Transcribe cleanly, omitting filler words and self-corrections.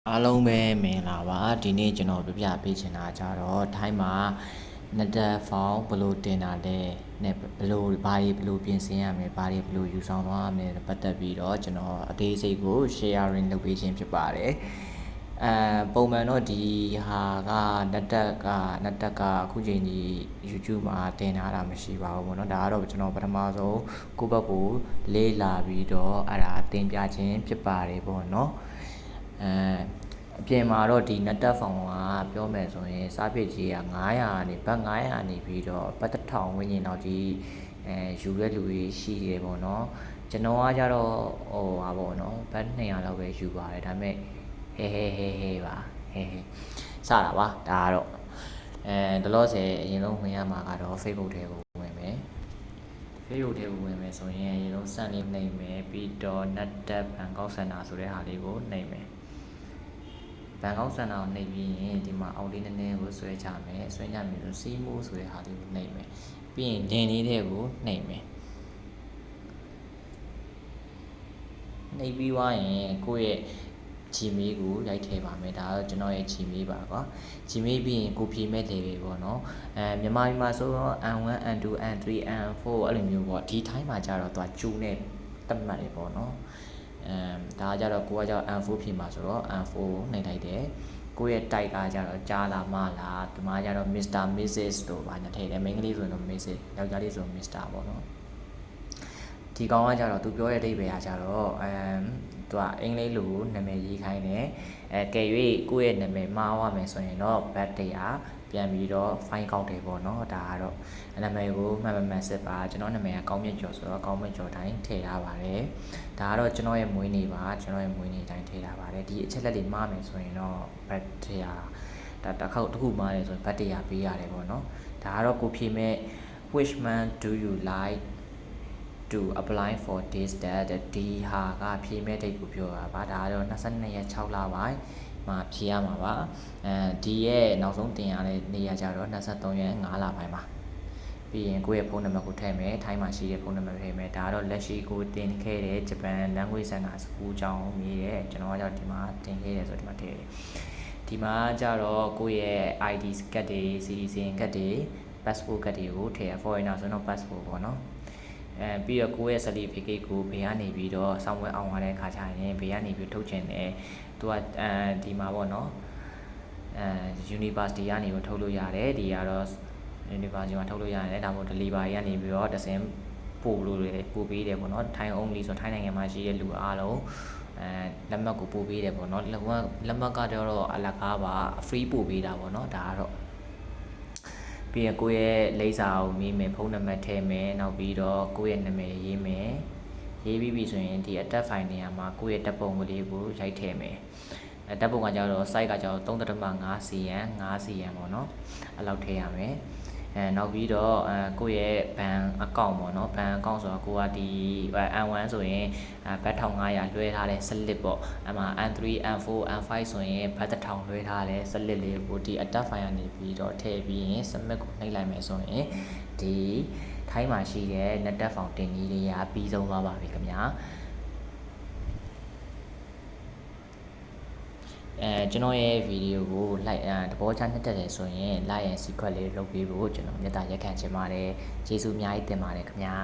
အားလုံးပဲမင်္ဂလာပါဒီနေ့ကျွန်တော်ပြပြပေးချင်တာကြတော့ထိုင်းမှာနက်တက်ဖောင်းဘယ်လိုတင်တာလဲနဲ့ဘယ်လိုဘာတွေဘယ်လိုပြင်ဆင်ရမလဲဘာတွေဘယ်လိုယူဆောင်သွားရမလဲပတ်သက်ပြီးတော့ကျွန်တော်အသေးစိတ်ကို sharing လုပ်ပေးခြင်းဖြစ်ပါတယ်ပုံမှန်တော့ဒီဟာကနက်တက်ကအခုချိန်ကြီး YouTube မှာတင်ထားတာမရှိပါဘူးပေါ့နော်ဒါကတော့ကျွန်တော်ပထမဆုံးကိုယ့်ဘက်ကိုလေးလာပြီးတော့အဲ့ဒါတင်ပြခြင်းဖြစ်ပါတယ်ပေါ့နော်အပြင်မှာတော့ဒီနက်တက်ဖောင်ကပြောမယ်ဆိုရင်စားပစ်ကြီးက900ကနေဘတ်900နေပြီးတော့ဘတ်1000ဝန်းကျင်တော့ဒီယူတဲ့လူတွေရှိတယ်ပေါ့နော်ကျွန်တော်ကကြတော့ဟာပေါ့နော်ဘတ်200လောက်ပဲယူပါတယ်ဒါပေမဲ့ဟဲပါဟဲစတာပါဒါကတော့တလောဆယ်အရင်ဆုံးဝင်ရမှာကတော့ Facebook ထဲကိုဝင်မယ် Facebook ထဲကိုဝင်မယ်ဆိုရင်အရင်ဆုံးစံလေးနှိပ်မယ်ပြီးတော့ NetApp ဘန်ကောက်စင်တာဆိုတဲ့ဟာလေးကိုနှိပ်မယ်ဘန်ကောက်စင်တာကိုနှိပ်ပြီးရင်ဒီမှာအောက်လေးနည်းနည်းကိုဆွဲချမယ်ဆွဲချမယ်ဆိုစီးမိုးဆိုတဲ့ဟာလေးကိုနှိပ်မယ်ပြီးရင်လင်းလေးထဲကိုနှိပ်မယ်နှိပ်ပြီးသွားရင်ကိုယ့်ရဲ့Gmail ကိုရိုက်ထည့်ပါမယ်ဒါတော့ကျွန်တော်ရဲ့ Gmail ပါကွာ Gmail ပြီးရင်ကိုဖြည့်မဲ့တယ်ပဲပေါ့နော်မြန်မာပြည်မှာဆိုတော့ N1 N2 N3 N4 အဲ့လိုမျိုးပေါ့ဒီထိုင်းမှာကျတော့သူကကျူနဲ့တတ်မှတ်တယ်ပေါ့နော်ဒါကြတော့ကိုကကျတော့ N4 ဖြည့်မှာဆိုတော့ N4 နှိပ်လိုက်တယ်ကိုယ့်ရဲ့ type ကကြတော့ကြားလာမလားဒီမှာကျတော့ Mr. Mrs တို့ဘာညာထည့်တယ်မိန်းကလေးဆိုရင်တော့ Mrs ယောက်ျားလေးဆိုရင် Mr ပေါ့နော်ဒီကောင်ကကြတော့သူပြောတဲ့အဓိပ္ပာယ်ကကြတော့သူကအင်္ဂလိပ်လိုနာမည်ရေးခိုင်းတယ်ကဲ၍ကိုယ့်ရဲ့နာမည်မှားသွားမယ်ဆိုရင်တော့ bad တရားပြန်ပြီးတော့ fine ကောက်တယ်ပေါ့နော်ဒါကတော့နာမည်ကိုမှန်မှန်စစ်ပါကျွန်တော်နာမည်ကကောင်းမြတ်ကျော်ဆိုတော့ကောင်းမြတ်ကျော်တိုင်းထည့်ထားပါတယ်ဒါကတော့ကျွန်တော်ရဲ့မွေးနေ့ပါကျွန်တော်ရဲ့မွေးနေ့တိုင်းထည့်ထားပါတယ်ဒီအချက်လက်တွေမှားမယ်ဆိုရင်တော့ bad တရားဒါတစ်ခေါက်တစ်ခုမှားတယ်ဆိုရင် bad တရားပေးရတယ်ပေါ့နော်ဒါကတော့ကိုဖြေမဲ့ which month do you like to apply for this that ဒီဟာကဖြည့်မဲ့ဒိတ်ကိုပြောတာပါဒါကတော့22ရက်6လပိုင်းမှာဖြည့်ရမှာပါဒီရဲ့နောက်ဆုံးတင်ရတဲ့နေရာကြတော့23ရက်5လပိုင်းပါပြီးရင်ကိုယ့်ရဲ့ဖုန်းနံပါတ်ကိုထည့်မယ်ထိုင်းမှာရှိတဲ့ဖုန်းနံပါတ်ထည့်မယ်ဒါကတော့လက်ရှိကိုတင်ခဲ့တဲ့ဂျပန် language center စကူးကျောင်းမြည်တယ်ကျွန်တော်ကကြောင့်ဒီမှာတင်ခဲ့တယ်ဆိုဒီမှာထည့်တယ်ဒီမှာကြတော့ကိုယ့်ရဲ့ ID ကတ်တွေ citizen ကတ်တွေ passport ကတ်တွေကိုထည့်ရ foreigner ဆိုတော့ passport ပေါ့နော်ပြီးတော့ကိုယ့်ရဲ့ certificate ကိုဘေးကနေပြီးတော့ဆောင်းဝဲအောင်ရတဲ့အခါကျရင်ဘေးကနေပြီးထုတ်ချင်တယ်သူကဒီမှာပေါ့နော်university ကနေပြီးထုတ်လို့ရတယ်ဒီကတော့ university မှာထုတ်လို့ရတယ်ဒါမှမဟုတ် delivery ကနေပြီးတော့တစ်စင်ပို့လို့ပို့ပေးတယ်ပေါ့နော်ထိုင်း only ဆိုထိုင်းနိုင်ငံမှာရှိတဲ့လူအားလုံးလက်မှတ်ကိုပို့ပေးတယ်ပေါ့နော်လက်မှတ်ကတော့အလကားပါ free ပို့ပေးတာပေါ့နော်ဒါကတော့ပြီးရင်ကိုယ့်ရဲ့လိပ်စာကိုမေးမယ်ဖုန်းနံပါတ်ထည့်မယ်နောက်ပြီးတော့ကိုယ့်ရဲ့နာမည်ရေးမယ်ရေးပြီးပြီဆိုရင်ဒီ attack file နေရာမှာကိုယ့်ရဲ့တပ်ပုံကလေးကိုရိုက်ထည့်မယ်တပ်ပုံကကြတော့ site ကကြတော့ 3.5 cm 5 cm ပေါ့နော်အဲ့လောက်ထည့်ရမယ်နောက်ပြီးတော့ကိုယ့်ရဲ့ဘဏ်အကောင့်ပေါ့နော်ဘဏ်အကောင့်ဆိုတော့ကိုကဒီ N1 ဆိုရင်ဘတ်1500လွှဲထားတဲ့ slip ပေါ့အဲ့မှာ N3 N4 N5 ဆိုရင်ဘတ်1000လွှဲထားတဲ့ slip လေးကိုဒီ attack file ကနေပြီးတော့ထည့်ပြီးရင် submit ကိုနှိပ်လိုက်မယ်ဆိုရင်ဒီထိုင်းမှာရှိတဲ့ NetApp Fountain ကြီးတွေကပြီးဆုံးသွားပါပြီခင်ဗျာကျွန်တော်ရဲ့ဗီဒီယိုကို like သဘောကျနှစ်သက်တယ်ဆိုရင် like and subscribe လေးလုပ်ပေးဖို့ကျွန်တော်မေတ္တာရက်ခံချင်ပါတယ်ကျေးဇူးအများကြီးတင်ပါတယ်ခင်ဗျာ